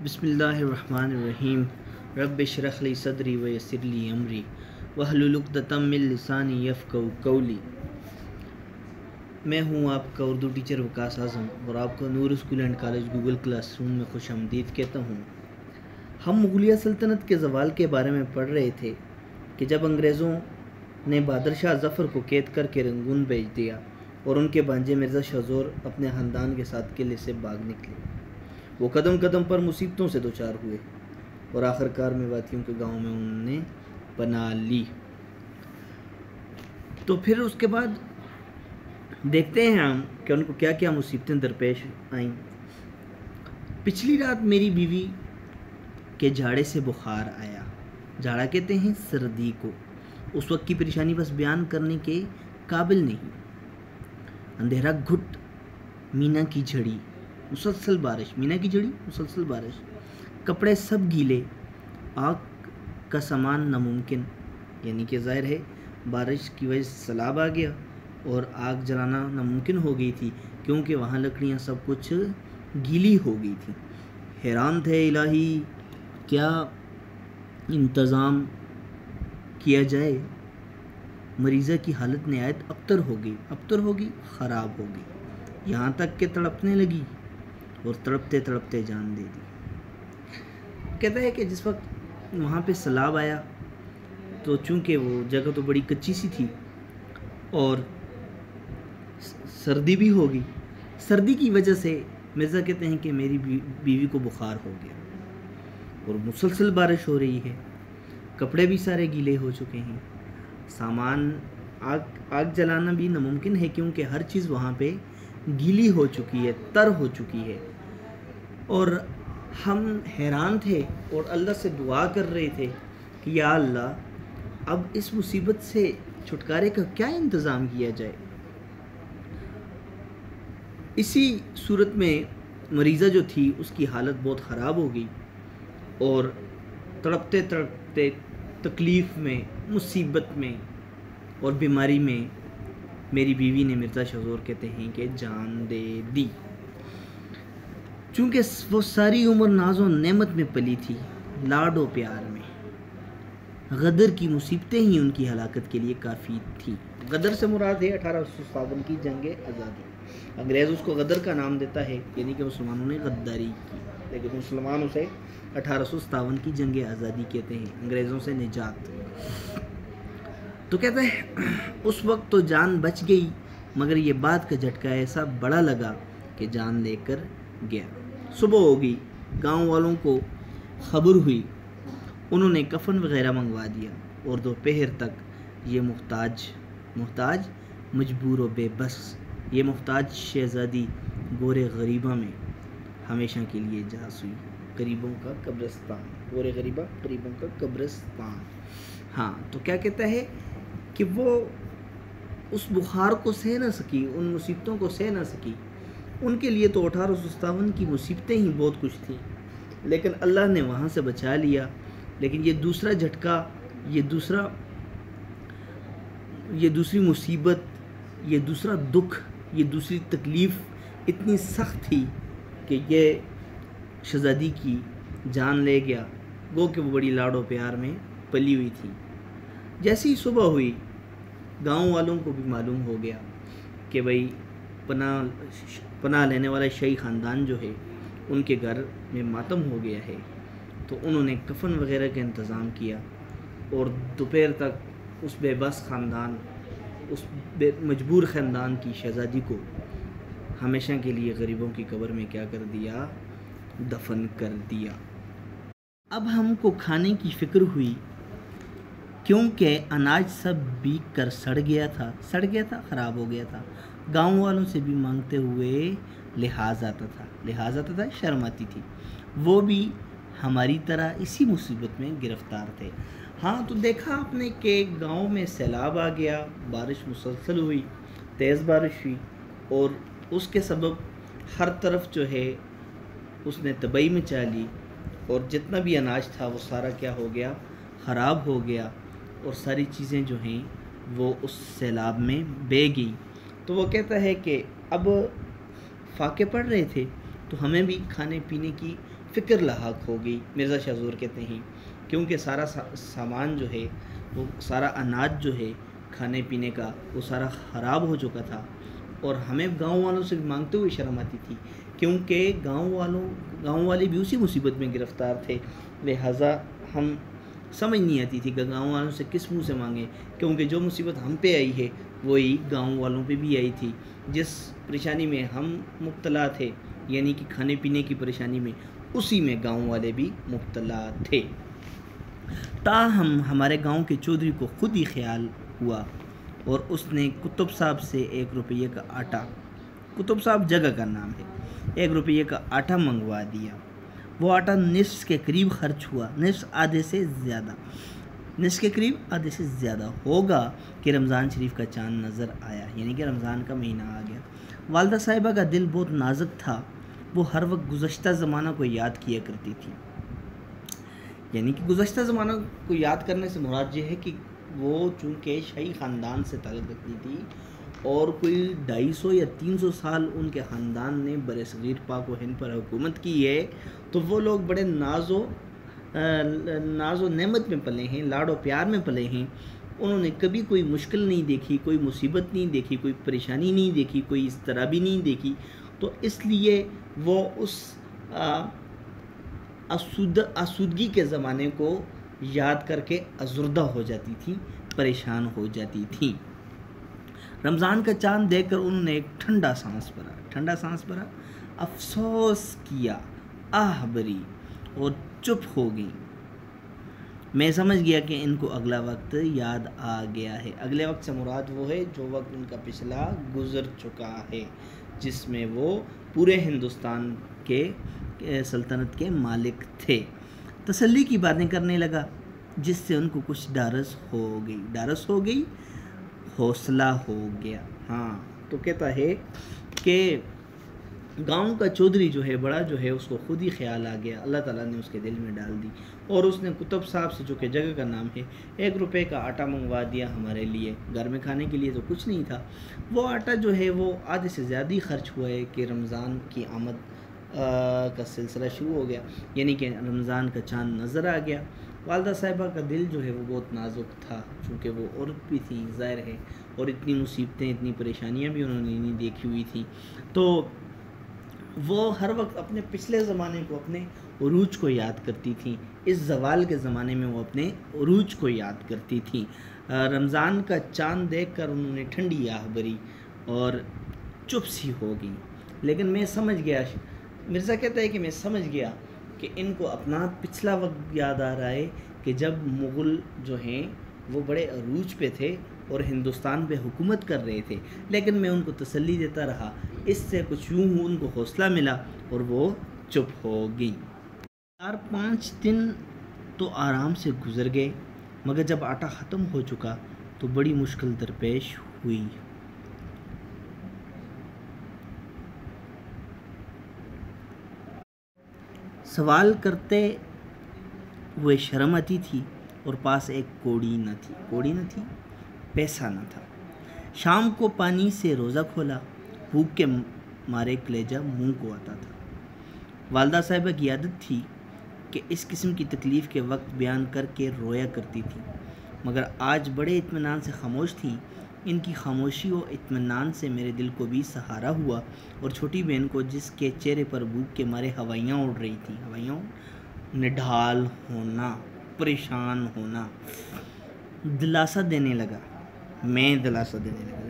بسم اللہ الرحمن الرحیم رب اشرح لی صدری ویسر لی امری واحلل عقدۃ من لسانی یفقہوا قولی۔ میں ہوں آپ کا اردو ٹیچر وقاص اعظم اور آپ کو Noor school and college Google classroom میں خوش آمدید کہتا ہوں۔ ہم مغلیہ سلطنت کے زوال کے بارے میں پڑھ رہے تھے کہ جب انگریزوں نے بہادر شاہ ظفر کو قید کر کے رنگون بھیج دیا اور ان کے بھانجے مرزا شاہ زور اپنے خاندان کے ساتھ قلعے سے بھاگ نکلے، وہ قدم قدم پر مصیبتوں سے دوچار ہوئے اور آخر کار میواتیوں کے گاؤں میں انہوں نے پناہ لی۔ تو پھر اس کے بعد دیکھتے ہیں ہم کہ ان کو کیا کیا مصیبتیں درپیش آئیں۔ پچھلی رات میری بیوی کے جھاڑے سے بخار آیا۔ جھاڑا کہتے ہیں سردی کو۔ اس وقت کی پریشانی بس بیان کرنے کے قابل نہیں۔ اندھیرا گھٹ، مینا کی جھڑی، مسلسل بارش، مینا کی جھڑی مسلسل بارش، کپڑے سب گیلے، آگ کا سامان ناممکن، یعنی کہ ظاہر ہے بارش کی وجہ سے سیلاب آ گیا اور آگ جلانا ناممکن ہو گئی تھی کیونکہ وہاں لکڑیاں سب کچھ گیلی ہو گئی تھی۔ حیران تھے الہی کیا انتظام کیا جائے۔ مریضہ کی حالت نہایت ابتر ہو گئی، خراب ہو گئی، یہاں تک کہ تڑپنے لگی اور تڑپتے تڑپتے جان دے دی۔ کہتا ہے کہ جس وقت وہاں پہ سیلاب آیا تو چونکہ وہ جگہ تو بڑی کچی سی تھی اور سردی بھی ہوگی، سردی کی وجہ سے مرزا کہتے ہیں کہ میری بیوی کو بخار ہو گیا اور مسلسل بارش ہو رہی ہے، کپڑے بھی سارے گیلے ہو چکے ہیں، سامان آگ جلانا بھی ناممکن ہے کیونکہ ہر چیز وہاں پہ گیلی ہو چکی ہے، تر ہو چکی ہے، اور ہم حیران تھے اور اللہ سے دعا کر رہے تھے کہ یا اللہ اب اس مصیبت سے چھٹکارے کا کیا انتظام کیا جائے۔ اسی صورت میں مریضہ جو تھی اس کی حالت بہت خراب ہو گئی اور تڑپتے تڑپتے تکلیف میں، مصیبت میں اور بیماری میں میری بیوی نے مرزا شاہ زور کہتے ہیں کہ جان دے دی۔ چونکہ وہ ساری عمر ناز و نعمت میں پلی تھی، لاڈ و پیار میں، غدر کی مصیبتیں ہی ان کی ہلاکت کے لیے کافی تھی۔ غدر سے مراد ہے 1857 کی جنگ آزادی۔ انگریز اس کو غدر کا نام دیتا ہے، یعنی کہ مسلمانوں نے غداری کی، لیکن مسلمان اسے 1857 کی جنگ آزادی کہتے ہیں، انگریزوں سے نجات۔ تو کہتا ہے اس وقت تو جان بچ گئی مگر یہ بات کا جھٹکا ایسا بڑا لگا کہ جان لے کر گیا۔ صبح ہو گئی، گاؤں والوں کو خبر ہوئی، انہوں نے کفن وغیرہ منگوا دیا اور دوپہر تک یہ محتاج مجبور و بے بس، یہ محتاج شہزادی گورے غریبہ میں ہمیشہ کے لیے جاس ہوئی۔ غریبوں کا قبرستان، گورے غریبہ غریبوں کا قبرستان۔ ہاں، تو کیا کہتا ہے کہ وہ اس بخار کو سہ نہ سکی، ان مصیبتوں کو سہ نہ سکی۔ ان کے لیے تو 1857 کی مصیبتیں ہی بہت کچھ تھیں، لیکن اللہ نے وہاں سے بچا لیا۔ لیکن یہ دوسرا جھٹکا، یہ دوسری مصیبت، یہ دوسرا دکھ، یہ دوسری تکلیف اتنی سخت تھی کہ یہ شہزادی کی جان لے گیا، گو کہ وہ بڑی لاڈ و پیار میں پلی ہوئی تھی۔ جیسی ہی صبح ہوئی، گاؤں والوں کو بھی معلوم ہو گیا کہ بھئی پناہ لینے والا شاہی خاندان جو ہے ان کے گھر میں ماتم ہو گیا ہے، تو انہوں نے کفن وغیرہ کا انتظام کیا اور دوپہر تک اس بے بس خاندان، اس مجبور خاندان کی شہزادی کو ہمیشہ کے لیے غریبوں کی قبر میں کیا کر دیا؟ دفن کر دیا۔ اب ہم کو کھانے کی فکر ہوئی کیونکہ اناج سب بیک کر سڑ گیا تھا، خراب ہو گیا تھا۔ گاؤں والوں سے بھی مانگتے ہوئے لحاظ آتا تھا، شرم آتی تھی۔ وہ بھی ہماری طرح اسی مصیبت میں گرفتار تھے۔ ہاں، تو دیکھا آپ نے کہ گاؤں میں سیلاب آ گیا، بارش مسلسل ہوئی، تیز بارش ہوئی اور اس کے سبب ہر طرف جو ہے اس نے تباہی مچا لی اور جتنا بھی اناج تھا وہ سارا کیا ہو گیا؟ خراب ہو گیا اور ساری چیزیں جو ہیں وہ اس سیلاب میں بہہ گئی۔ تو وہ کہتا ہے کہ اب فاقے پڑ رہے تھے تو ہمیں بھی کھانے پینے کی فکر لاحق ہو گئی، مرزا شاہ زور کہتے ہیں، کیونکہ سارا سامان جو ہے، وہ سارا اناج جو ہے کھانے پینے کا، وہ سارا خراب ہو چکا تھا، اور ہمیں گاؤں والوں سے بھی مانگتے ہوئے شرم آتی تھی، کیونکہ گاؤں والے بھی اسی مصیبت میں گرفتار تھے، لہٰذا ہم سمجھ نہیں آتی تھی کہ گاؤں والوں سے کس منہ سے مانگیں، کیونکہ جو مصیبت ہم پہ آئی ہے وہی گاؤں والوں پہ بھی آئی تھی، جس پریشانی میں ہم مبتلا تھے، یعنی کہ کھانے پینے کی پریشانی میں، اسی میں گاؤں والے بھی مبتلا تھے۔ تاہم ہمارے گاؤں کے چودھری کو خود ہی خیال ہوا اور اس نے کتب صاحب سے 1 روپیے کا آٹا، کتب صاحب جگہ کا نام ہے، 1 روپیے کا آٹا منگوا دیا۔ وہ آٹا نصف کے قریب خرچ ہوا، نصف کے قریب آدھے سے زیادہ ہوگا کہ رمضان شریف کا چاند نظر آیا، یعنی کہ رمضان کا مہینہ آ گیا۔ والدہ صاحبہ کا دل بہت نازک تھا، وہ ہر وقت گزشتہ زمانہ کو یاد کیا کرتی تھی، یعنی کہ گزشتہ زمانہ کو یاد کرنے سے مراد یہ ہے کہ وہ چونکہ شاہی خاندان سے تعلق رکھتی تھی اور کوئی 250 یا 300 سال ان کے خاندان نے برصغیر پاک و ہند پر حکومت کی ہے، تو وہ لوگ بڑے ناز و نعمت میں پلے ہیں، لاڑ و پیار میں پلے ہیں، انہوں نے کبھی کوئی مشکل نہیں دیکھی، کوئی مصیبت نہیں دیکھی، کوئی پریشانی نہیں دیکھی، کوئی اضطرابی نہیں دیکھی، تو اس لیے وہ اس آسودگی کے زمانے کو یاد کر کے ازردہ ہو جاتی تھی، پریشان ہو جاتی تھی۔ رمضان کا چاند دیکھ کر انہوں نے ایک ٹھنڈا سانس بھرا، افسوس کیا، آہ بری اور چپ ہو گئی۔ میں سمجھ گیا کہ ان کو اگلا وقت یاد آ گیا ہے۔ اگلے وقت سے مراد وہ ہے جو وقت ان کا پچھلا گزر چکا ہے، جس میں وہ پورے ہندوستان کے سلطنت کے مالک تھے۔ تسلی کی باتیں کرنے لگا، جس سے ان کو کچھ ڈھارس ہو گئی، حوصلہ ہو گیا۔ ہاں، تو کہتا ہے کہ گاؤں کا چودھری جو ہے، بڑا جو ہے، اس کو خود ہی خیال آ گیا، اللہ تعالیٰ نے اس کے دل میں ڈال دی، اور اس نے کتب صاحب سے، جو کہ جگہ کا نام ہے، 1 روپے کا آٹا منگوا دیا ہمارے لیے۔ گھر میں کھانے کے لیے تو کچھ نہیں تھا، وہ آٹا جو ہے وہ آدھے سے زیادہ ہی خرچ ہوا ہے کہ رمضان کی آمد کا سلسلہ شروع ہو گیا، یعنی کہ رمضان کا چاند نظر آ گیا۔ والدہ صاحبہ کا دل جو ہے وہ بہت نازک تھا، چونکہ وہ عورت بھی تھی، ظاہر ہے، اور اتنی مصیبتیں، اتنی پریشانیاں بھی انہوں نے نہیں دیکھی ہوئی تھی، تو وہ ہر وقت اپنے پچھلے زمانے کو، اپنے عروج کو یاد کرتی تھیں۔ اس زوال کے زمانے میں وہ اپنے عروج کو یاد کرتی تھیں۔ رمضان کا چاند دیکھ کر انہوں نے ٹھنڈی آہ بھری اور چپ سی ہو گئی، لیکن میں سمجھ گیا، مرزا کہتا ہے کہ میں سمجھ گیا کہ ان کو اپنا پچھلا وقت یاد آ رہا ہے کہ جب مغل جو ہیں وہ بڑے عروج پہ تھے اور ہندوستان پہ حکومت کر رہے تھے، لیکن میں ان کو تسلی دیتا رہا، اس سے کچھ یوں ان کو حوصلہ ملا اور وہ چپ ہو گئی۔ 4-5 دن تو آرام سے گزر گئے، مگر جب آٹا ختم ہو چکا تو بڑی مشکل درپیش ہوئی۔ سوال کرتے ہوئے شرم آتی تھی، اور پاس ایک کوڑی نہ تھی، پیسہ نہ تھا۔ شام کو پانی سے روزہ کھولا، بھوک کے مارے کلیجہ منہ کو آتا تھا۔ والدہ صاحبہ کی عادت تھی کہ اس قسم کی تکلیف کے وقت بیان کر کے رویا کرتی تھی، مگر آج بڑے اطمینان سے خاموش تھی۔ ان کی خاموشی و اطمینان سے میرے دل کو بھی سہارا ہوا، اور چھوٹی بہن کو، جس کے چہرے پر بھوک کے مارے ہوائیاں اڑ رہی تھیں، نڈھال ہونا، پریشان ہونا، دلاسا دینے لگا۔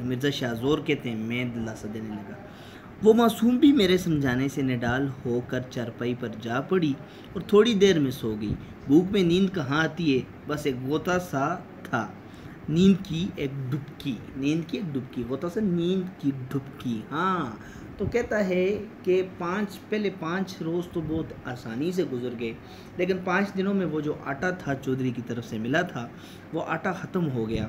مرزا شاہ زور کہتے ہیں، میں دلاسا دینے لگا۔ وہ معصوم بھی میرے سمجھانے سے نڈال ہو کر چارپائی پر جا پڑی اور تھوڑی دیر میں سو گئی۔ بھوک میں نیند کہاں آتی ہے، بس ایک غوطہ سا تھا، نیند کی ایک ڈبکی، غوطہ سا نیند کی ڈبکی۔ ہاں، تو کہتا ہے کہ پہلے 5 روز تو بہت آسانی سے گزر گئے، لیکن 5 دنوں میں وہ جو آٹا تھا چودھری کی طرف سے ملا تھا، وہ آٹا ختم ہو گیا،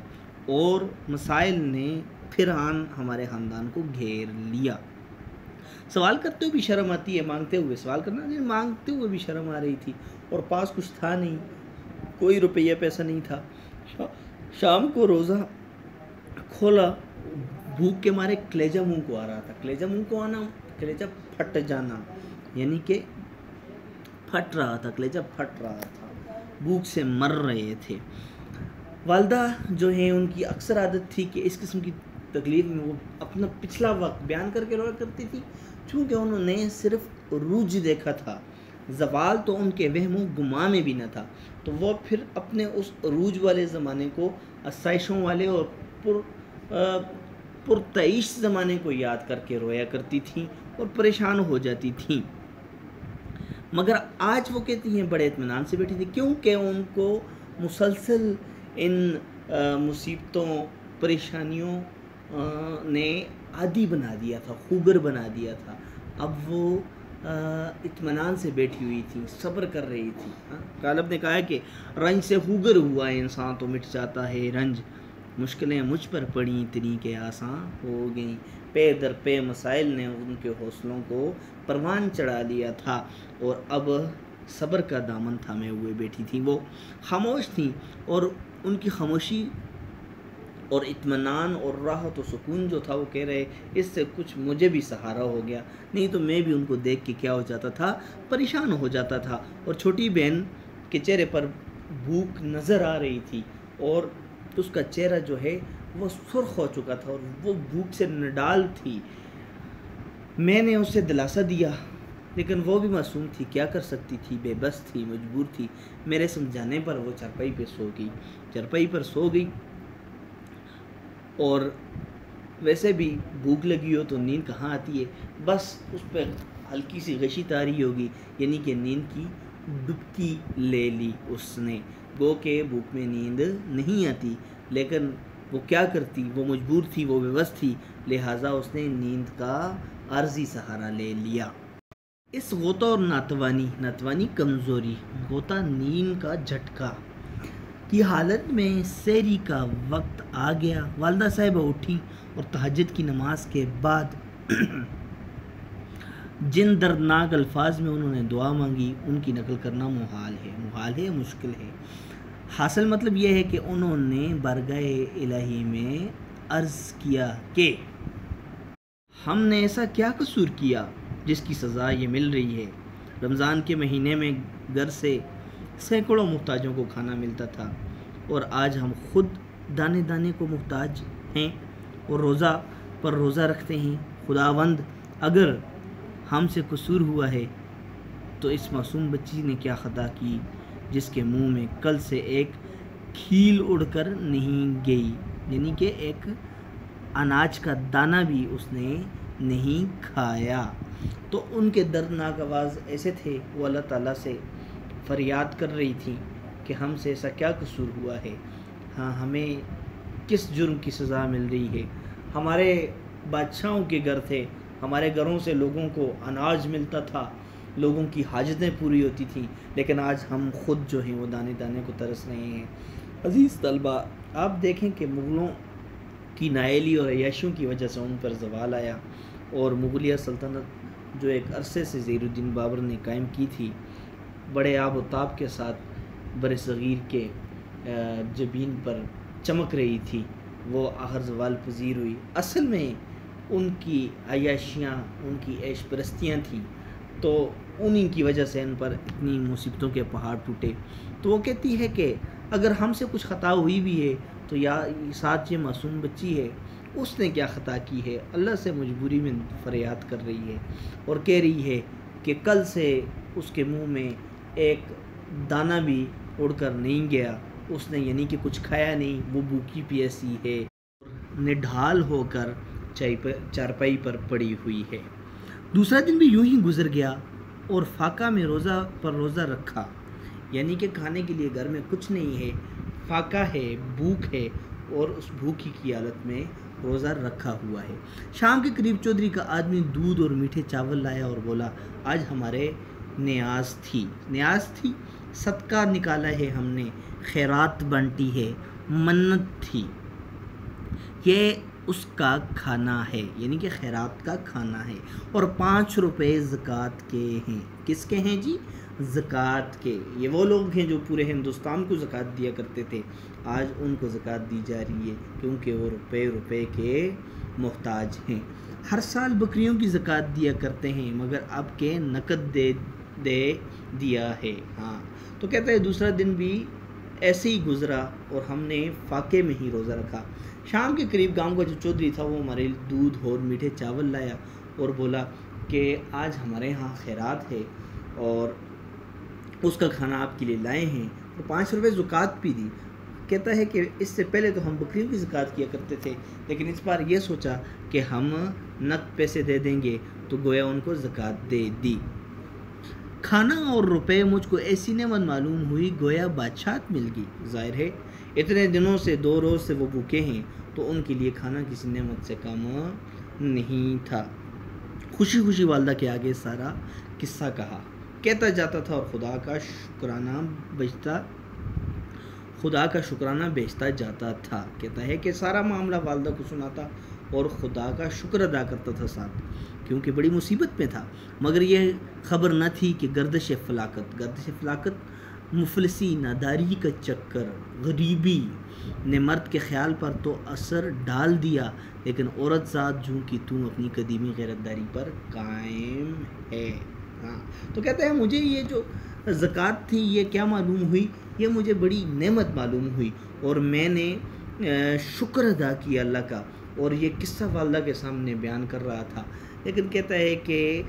اور مسائل نے پھر ہمارے خاندان کو گھیر لیا۔ سوال کرتے ہوئے بھی شرم آتی ہے، مانگتے ہوئے بھی شرم آ رہی تھی، اور پاس کچھ تھا نہیں، کوئی روپیہ پیسہ نہیں تھا۔ شام کو روزہ کھولا، بھوک کے مارے کلیجہ منہ کو آ رہا تھا۔ کلیجہ منہ کو آنا، کلیجہ پھٹ جانا، یعنی کہ پھٹ رہا تھا، کلیجہ پھٹ رہا تھا، بھوک سے مر رہے تھے۔ والدہ جو ہیں ان کی اکثر عادت تھی کہ اس قسم کی تکلیف میں وہ اپنا پچھلا وقت بیان کر کے رویا کرتی تھی، چونکہ انہوں نے صرف عروج دیکھا تھا، زوال تو ان کے وہم و گماں میں بھی نہ تھا، تو وہ پھر اپنے اس عروج والے زمانے کو، آسائشوں والے اور پرتعیش زمانے کو یاد کر کے رویا کرتی تھیں اور پریشان ہو جاتی تھیں۔ مگر آج وہ کہتی ہیں بڑے اطمینان سے بیٹھی تھی، کیونکہ ان کو مسلسل ان مصیبتوں، پریشانیوں نے عادی بنا دیا تھا، خوگر بنا دیا تھا۔ اب وہ اطمینان سے بیٹھی ہوئی تھی، صبر کر رہی تھی۔ غالب نے کہا ہے کہ رنج سے خوگر ہوا انسان تو مٹ جاتا ہے رنج، مشکلیں مجھ پر پڑیں اتنی کہ آسان ہو گئیں، پے در پے مسائل نے ان کے حوصلوں کو پروان چڑھا لیا تھا، اور اب صبر کا دامن تھامے ہوئے بیٹھی تھیں۔ وہ خاموش تھیں، اور ان کی خاموشی اور اطمینان اور راحت و سکون جو تھا، وہ کہہ رہے اس سے کچھ مجھے بھی سہارا ہو گیا، نہیں تو میں بھی ان کو دیکھ کے کیا ہو جاتا تھا، پریشان ہو جاتا تھا۔ اور چھوٹی بہن کے چہرے پر بھوک نظر آ رہی تھی، اور اس کا چہرہ جو ہے وہ سرخ ہو چکا تھا، اور وہ بھوک سے نڈال تھی۔ میں نے اسے دلاسا دیا، لیکن وہ بھی معصوم تھی، کیا کر سکتی تھی، بے بس تھی، مجبور تھی۔ میرے سمجھانے پر وہ چارپائی پر سو گئی، اور ویسے بھی بھوک لگی ہو تو نیند کہاں آتی ہے، بس اس پہ ہلکی سی غشی تاری ہوگی، یعنی کہ نیند کی ڈبکی لے لی اس نے۔ گو کہ بھوک میں نیند نہیں آتی، لیکن وہ کیا کرتی، وہ مجبور تھی، وہ بے بس تھی، لہٰذا اس نے نیند کا عارضی سہارا لے لیا۔ اس غوطہ اور ناتوانی کمزوری، غوطہ نیند کا جھٹکا کی حالت میں سحری کا وقت آ گیا۔ والدہ صاحبہ اٹھی اور تہجد کی نماز کے بعد جن دردناک الفاظ میں انہوں نے دعا مانگی، ان کی نقل کرنا محال ہے، مشکل ہے۔ حاصل مطلب یہ ہے کہ انہوں نے بارگاہ الہی میں عرض کیا کہ ہم نے ایسا کیا قصور کیا جس کی سزا یہ مل رہی ہے۔ رمضان کے مہینے میں گھر سے سینکڑوں محتاجوں کو کھانا ملتا تھا، اور آج ہم خود دانے دانے کو محتاج ہیں اور روزہ پر روزہ رکھتے ہیں۔ خداوند، اگر ہم سے قصور ہوا ہے تو اس معصوم بچی نے کیا خطا کی جس کے منہ میں کل سے ایک کھیل اڑ کر نہیں گئی، یعنی کہ ایک اناج کا دانہ بھی اس نے نہیں کھایا۔ تو ان کے دردناک آواز ایسے تھے، وہ اللہ تعالیٰ سے فریاد کر رہی تھی کہ ہم سے ایسا کیا قصور ہوا ہے، ہاں ہمیں کس جرم کی سزا مل رہی ہے۔ ہمارے بادشاہوں کے گھر تھے، ہمارے گھروں سے لوگوں کو اناج ملتا تھا، لوگوں کی حاجتیں پوری ہوتی تھیں، لیکن آج ہم خود جو ہیں وہ دانے دانے کو ترس رہے ہیں۔ عزیز طلبہ، آپ دیکھیں کہ مغلوں کی نائلی اور عیاشیوں کی وجہ سے ان پر زوال آیا، اور مغلیہ سلطنت جو ایک عرصے سے زیر الدین بابر نے قائم کی تھی، بڑے آب و تاب کے ساتھ بر صغیر کے جبین پر چمک رہی تھی، وہ آخر زوال پذیر ہوئی۔ اصل میں ان کی عیاشیاں، ان کی عیش پرستیاں تھیں، تو انہی کی وجہ سے ان پر اتنی مصیبتوں کے پہاڑ ٹوٹے۔ تو وہ کہتی ہے کہ اگر ہم سے کچھ خطا ہوئی بھی ہے تو یا ساتھ یہ معصوم بچی ہے، اس نے کیا خطا کی ہے، اللہ سے مجبوری میں فریاد کر رہی ہے، اور کہہ رہی ہے کہ کل سے اس کے منہ میں ایک دانہ بھی اڑ کر نہیں گیا، اس نے یعنی کہ کچھ کھایا نہیں، وہ بھوکی پیاسی ہے، نڈھال ہو کر چارپائی پر پڑی ہوئی ہے۔ دوسرا دن بھی یوں ہی گزر گیا، اور فاقہ میں روزہ پر روزہ رکھا، یعنی کہ کھانے کے لیے گھر میں کچھ نہیں ہے، فاقہ ہے، بھوک ہے، اور اس بھوکی کی حالت میں روزہ رکھا ہوا ہے۔ شام کے قریب چودھری کا آدمی دودھ اور میٹھے چاول لایا اور بولا، آج ہمارے نیاز تھی، صدقہ نکالا ہے ہم نے، خیرات بانٹی ہے، منت تھی، یہ اس کا کھانا ہے، یعنی کہ خیرات کا کھانا ہے، اور 5 روپے زکوٰۃ کے ہیں۔ کس کے ہیں جی؟ زکوٰۃ کے۔ یہ وہ لوگ ہیں جو پورے ہندوستان کو زکوٰۃ دیا کرتے تھے، آج ان کو زکوٰۃ دی جا رہی ہے، کیونکہ وہ روپے کے محتاج ہیں۔ ہر سال بکریوں کی زکوٰۃ دیا کرتے ہیں، مگر اب کے نقد دے دیا ہے۔ ہاں تو کہتا ہے دوسرا دن بھی ایسے ہی گزرا اور ہم نے فاقے میں ہی روزہ رکھا۔ شام کے قریب گاؤں کا جو چودھری تھا وہ ہمارے دودھ اور میٹھے چاول لایا اور بولا کہ آج ہمارے ہاں خیرات ہے اور اس کا کھانا آپ کے لیے لائے ہیں، اور 5 روپے زکوٰۃ بھی دی۔ کہتا ہے کہ اس سے پہلے تو ہم بکریوں کی زکوٰۃ کیا کرتے تھے، لیکن اس بار یہ سوچا کہ ہم نقد پیسے دے دیں گے، تو گویا ان کو زکوٰۃ دے دی۔ کھانا اور روپے مجھ کو ایسی نعمت معلوم ہوئی گویا بادشاہت مل گئی۔ ظاہر ہے اتنے دنوں سے 2 روز سے وہ بھوکے ہیں، تو ان کے لیے کھانا کسی نعمت سے کم نہیں تھا۔ خوشی خوشی والدہ کے آگے سارا قصہ کہا، کہتا جاتا تھا اور خدا کا شکرانہ بیچتا جاتا تھا۔ کہتا ہے کہ سارا معاملہ والدہ کو سناتا اور خدا کا شکر ادا کرتا تھا ساتھ، کیونکہ بڑی مصیبت میں تھا، مگر یہ خبر نہ تھی کہ گردش فلاکت مفلسی، ناداری کا چکر، غریبی نے مرد کے خیال پر تو اثر ڈال دیا، لیکن عورت ذات جوں کی توں اپنی قدیمی غیرت داری پر قائم ہے۔ ہاں تو کہتا ہے مجھے یہ جو زکوٰۃ تھی یہ کیا معلوم ہوئی، یہ مجھے بڑی نعمت معلوم ہوئی اور میں نے شکر ادا کیا اللہ کا، اور یہ قصہ والدہ کے سامنے بیان کر رہا تھا۔ لیکن کہتا ہے کہ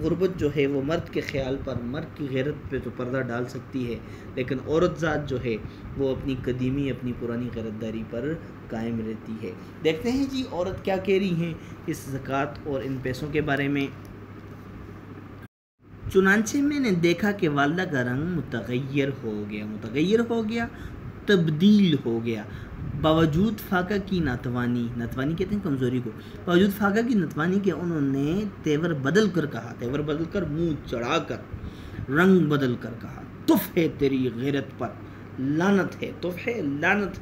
غربت جو ہے وہ مرد کے خیال پر، مرد کی غیرت پہ تو پردہ ڈال سکتی ہے، لیکن عورت ذات جو ہے وہ اپنی قدیمی، اپنی پرانی غیرت داری پر قائم رہتی ہے۔ دیکھتے ہیں جی عورت کیا کہہ رہی ہیں اس زکوٰۃ اور ان پیسوں کے بارے میں۔ چنانچہ میں نے دیکھا کہ والدہ کا رنگ متغیر ہو گیا، تبدیل ہو گیا، باوجود فاقہ کی ناتوانی کہتے ہیں کمزوری کو، باوجود فاقہ کی ناتوانی کے انہوں نے تیور بدل کر منہ چڑھا کر، رنگ بدل کر کہا، تف ہے تیری غیرت پر، لعنت ہے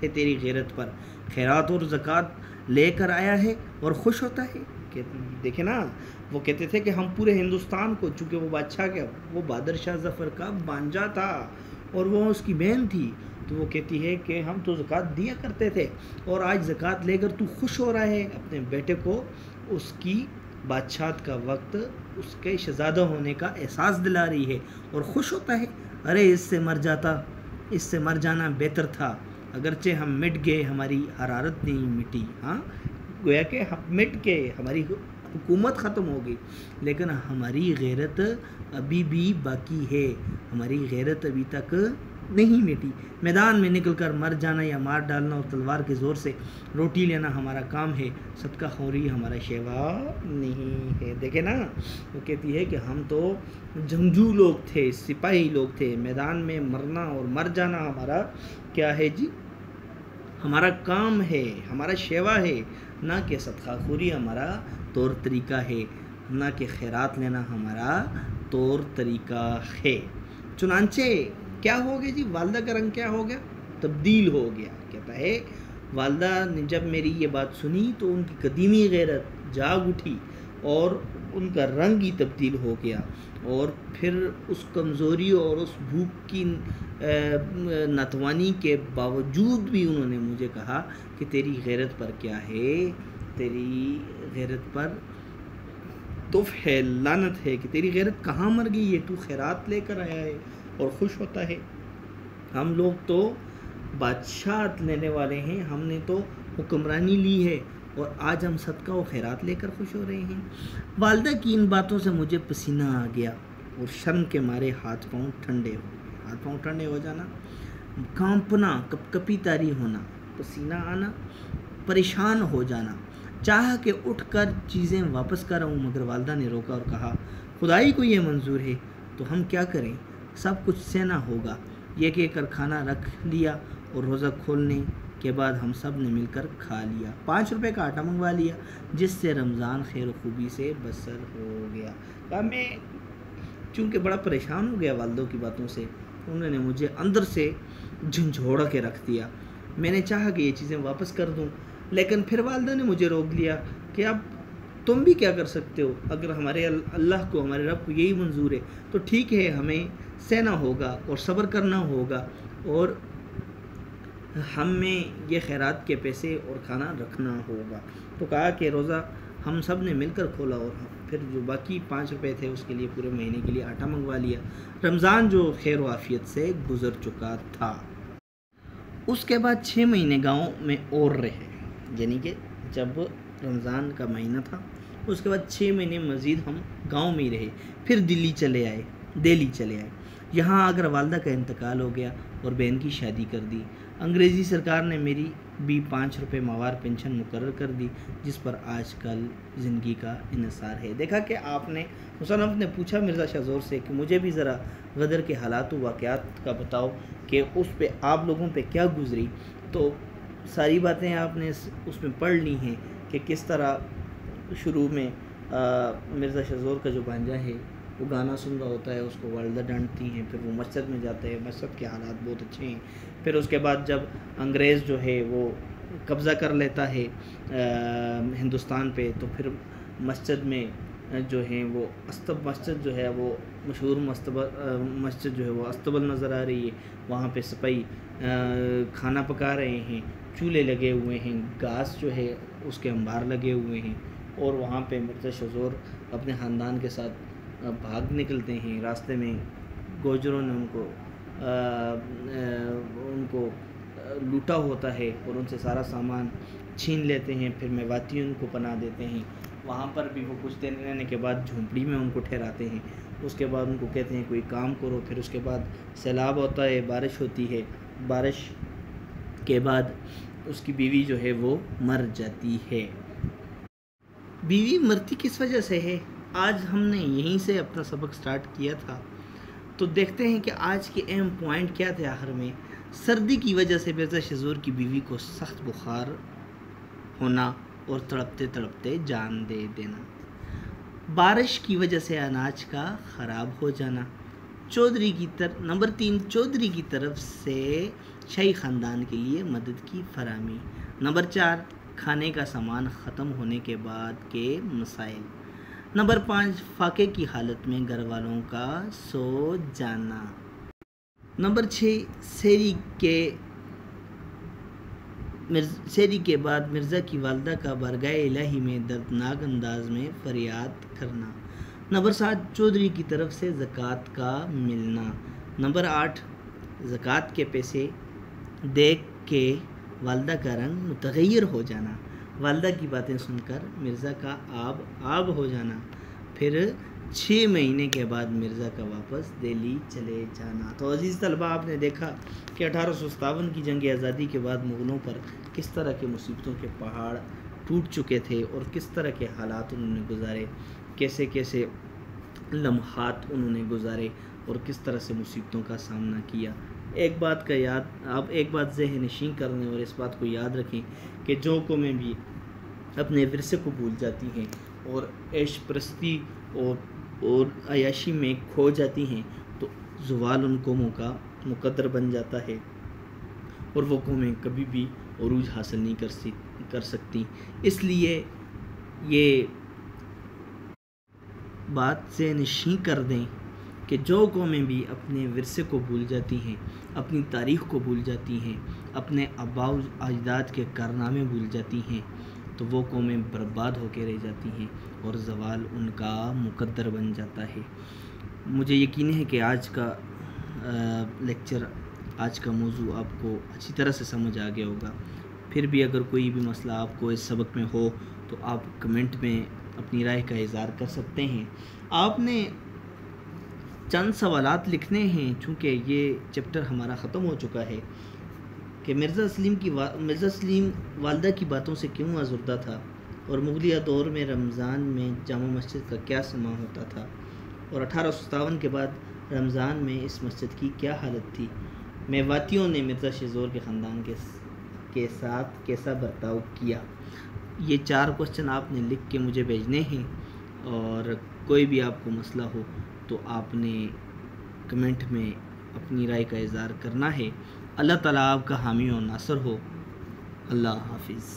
تیری غیرت پر، خیرات اور زکوٰۃ لے کر آیا ہے اور خوش ہوتا ہے۔ دیکھیں نا، وہ کہتے تھے کہ ہم پورے ہندوستان کو، چونکہ وہ بادشاہ کا، وہ بہادر شاہ ظفر کا بانجا تھا اور وہ اس کی بہن تھی، تو وہ کہتی ہے کہ ہم تو زکوٰۃ دیا کرتے تھے اور آج زکوٰۃ لے کر تو خوش ہو رہا ہے، اپنے بیٹے کو اس کی بادشاہت کا وقت، اس کے شہزادہ ہونے کا احساس دلا رہی ہے اور خوش ہوتا ہے۔ ارے اس سے مر جانا بہتر تھا، اگرچہ ہم مٹ گئے ہماری حرارت نہیں مٹی۔ ہاں گویا کہ ہم مٹ گئے، ہماری حکومت ختم ہو گئی، لیکن ہماری غیرت ابھی بھی باقی ہے، ہماری غیرت ابھی تک نہیں مٹی۔ میدان میں نکل کر مر جانا یا مار ڈالنا اور تلوار کے زور سے روٹی لینا ہمارا کام ہے، صدقہ خوری ہمارا شیوا نہیں ہے۔ دیکھیں نا، وہ کہتی ہے کہ ہم تو جنگجو لوگ تھے، سپاہی لوگ تھے، میدان میں مرنا اور مر جانا ہمارا کیا ہے جی، ہمارا کام ہے، ہمارا شیوا ہے، نہ کہ صدقہ خوری ہمارا طور طریقہ ہے، نہ کہ خیرات لینا ہمارا طور طریقہ ہے۔ چنانچہ کیا ہو گیا جی، والدہ کا رنگ کیا ہو گیا، تبدیل ہو گیا۔ کہتا ہے والدہ نے جب میری یہ بات سنی تو ان کی قدیمی غیرت جاگ اٹھی اور ان کا رنگ ہی تبدیل ہو گیا، اور پھر اس کمزوری اور اس بھوک کی ناتوانی کے باوجود بھی انہوں نے مجھے کہا کہ تیری غیرت پر کیا ہے، تیری غیرت پر تف ہے، لعنت ہے، کہ تیری غیرت کہاں مر گئی ہے، تو خیرات لے کر آیا ہے اور خوش ہوتا ہے۔ ہم لوگ تو بادشاہت لینے والے ہیں، ہم نے تو حکمرانی لی ہے اور آج ہم صدقہ و خیرات لے کر خوش ہو رہے ہیں۔ والدہ کی ان باتوں سے مجھے پسینہ آ گیا اور شرم کے مارے ہاتھ پاؤں ٹھنڈے ہو جانا، کانپنا، کپکپی طاری ہونا، پسینہ آنا، پریشان ہو جانا، چاہا کہ اٹھ کر چیزیں واپس کر آؤں، مگر والدہ نے روکا اور کہا خدائی کو یہ منظور ہے تو ہم کیا کریں، سب کچھ سہنا ہوگا۔ یہ کہہ کر کھانا رکھ لیا اور روزہ کھولنے کے بعد ہم سب نے مل کر کھا لیا، 5 روپے کا آٹا منگوا لیا، جس سے رمضان خیر و خوبی سے بسر ہو گیا۔ میں چونکہ بڑا پریشان ہو گیا والدوں کی باتوں سے، انہوں نے مجھے اندر سے جھنجھوڑا کے رکھ دیا۔ میں نے چاہا کہ یہ چیزیں واپس کر دوں، لیکن پھر والدہ نے مجھے روک لیا کہ اب تم بھی کیا کر سکتے ہو، اگر ہمارے اللہ کو، ہمارے رب کو یہی منظور ہے تو ٹھیک ہے، ہمیں سہنا ہوگا اور صبر کرنا ہوگا اور ہمیں یہ خیرات کے پیسے اور کھانا رکھنا ہوگا۔ تو کہا کہ روزہ ہم سب نے مل کر کھولا اور پھر جو باقی 5 روپے تھے اس کے لیے پورے مہینے کے لیے آٹا منگوا لیا۔ رمضان جو خیر و عافیت سے گزر چکا تھا۔ اس کے بعد 6 مہینے گاؤں میں اور رہے، یعنی کہ جب رمضان کا مہینہ تھا اس کے بعد 6 مہینے مزید ہم گاؤں میں ہی رہے، پھر دہلی چلے آئے۔ یہاں اگر والدہ کا انتقال ہو گیا اور بہن کی شادی کر دی۔ انگریزی سرکار نے میری بھی 5 روپے ماہوار پینشن مقرر کر دی، جس پر آج کل زندگی کا انحصار ہے۔ دیکھا کہ آپ نے مصنف نے پوچھا مرزا شاہ زور سے کہ مجھے بھی ذرا غدر کے حالات و واقعات کا بتاؤ کہ اس پہ آپ لوگوں پہ کیا گزری، تو ساری باتیں آپ نے اس میں پڑھ لی ہیں کہ کس طرح شروع میں مرزا شاہ زور کا جو بھانجا ہے وہ گانا سن رہا ہوتا ہے، اس کو والدہ ڈانٹتی ہیں، پھر وہ مسجد میں جاتا ہے، مسجد کے حالات بہت اچھے ہیں۔ پھر اس کے بعد جب انگریز جو ہے وہ قبضہ کر لیتا ہے ہندوستان پہ، تو پھر مسجد میں جو ہے وہ مسجد جو ہے وہ مشہور مسجد جو ہے وہ استبل نظر آ رہی ہے، وہاں پہ سپاہی کھانا پکا رہے ہیں، چولہے لگے ہوئے ہیں، گھاس جو ہے اس کے انبار لگے ہوئے ہیں، اور وہاں پہ مرزا شاہ زور اپنے خاندان کے ساتھ بھاگ نکلتے ہیں۔ راستے میں گوجروں نے ان کو لوٹا ہوتا ہے اور ان سے سارا سامان چھین لیتے ہیں، پھر میواتی ان کو پناہ دیتے ہیں، وہاں پر بھی وہ کچھ دن رہنے کے بعد جھونپڑی میں ان کو ٹھہراتے ہیں، اس کے بعد ان کو کہتے ہیں کوئی کام کرو، پھر اس کے بعد سیلاب ہوتا ہے، بارش ہوتی ہے، بارش کے بعد اس کی بیوی جو ہے وہ مر جاتی ہے۔ بیوی مرتی کس وجہ سے ہے؟ آج ہم نے یہیں سے اپنا سبق سٹارٹ کیا تھا، تو دیکھتے ہیں کہ آج کے اہم پوائنٹ کیا تھے آخر میں۔ سردی کی وجہ سے مرزا شاہ زور کی بیوی کو سخت بخار ہونا اور تڑپتے تڑپتے جان دے دینا۔ بارش کی وجہ سے اناج کا خراب ہو جانا۔ نمبر 3، چودھری کی طرف سے شاہی خاندان کے لیے مدد کی فراہمی۔ نمبر 4، کھانے کا سامان ختم ہونے کے بعد کے مسائل۔ نمبر 5، فاقے کی حالت میں گھر والوں کا سو جانا۔ نمبر 6، سحری کے بعد مرزا کی والدہ کا بارگاہ الہی میں دردناک انداز میں فریاد کرنا۔ نمبر 7، چودھری کی طرف سے زکوٰۃ کا ملنا۔ نمبر 8، زکوٰۃ کے پیسے دیکھ کے والدہ کا رنگ متغیر ہو جانا، والدہ کی باتیں سن کر مرزا کا آب ہو جانا، پھر 6 مہینے کے بعد مرزا کا واپس دہلی چلے جانا۔ تو عزیز طلبہ، آپ نے دیکھا کہ 1857 کی جنگ آزادی کے بعد مغلوں پر کس طرح کے مصیبتوں کے پہاڑ ٹوٹ چکے تھے اور کس طرح کے حالات انہوں نے گزارے، کیسے کیسے لمحات انہوں نے گزارے اور کس طرح سے مصیبتوں کا سامنا کیا۔ ایک بات ذہن نشین کرنے اور اس بات کو یاد رکھیں کہ جو قومیں بھی اپنے ورثے کو بھول جاتی ہیں اور عیش پرستی اور عیاشی میں کھو جاتی ہیں تو زوال ان قوموں کا مقدر بن جاتا ہے اور وہ قومیں کبھی بھی عروج حاصل نہیں کر سکتی۔ اس لیے یہ بات سے نشین کر دیں کہ جو قومیں بھی اپنے ورثے کو بھول جاتی ہیں، اپنی تاریخ کو بھول جاتی ہیں، اپنے آباء و اجداد کے کارنامے بھول جاتی ہیں، تو وہ قومیں برباد ہو کے رہ جاتی ہیں اور زوال ان کا مقدر بن جاتا ہے۔ مجھے یقین ہے کہ آج کا لیکچر، آج کا موضوع آپ کو اچھی طرح سے سمجھ آ گیا ہوگا۔ پھر بھی اگر کوئی بھی مسئلہ آپ کو اس سبق میں ہو تو آپ کمنٹ میں اپنی رائے کا اظہار کر سکتے ہیں۔ آپ نے چند سوالات لکھنے ہیں، چونکہ یہ چیپٹر ہمارا ختم ہو چکا ہے، کہ مرزا سلیم والدہ کی باتوں سے کیوں آزردہ تھا، اور مغلیہ دور میں رمضان میں جامع مسجد کا کیا سما ہوتا تھا، اور 1857 کے بعد رمضان میں اس مسجد کی کیا حالت تھی۔ میواتیوں نے مرزا شاہ زور کے خاندان کے ساتھ کیسا برتاؤ کیا۔ یہ 4 کوسچن آپ نے لکھ کے مجھے بھیجنے ہیں، اور کوئی بھی آپ کو مسئلہ ہو تو آپ نے کمنٹ میں اپنی رائے کا اظہار کرنا ہے۔ اللہ تعالیٰ آپ کا حامی و ناصر ہو۔ اللہ حافظ۔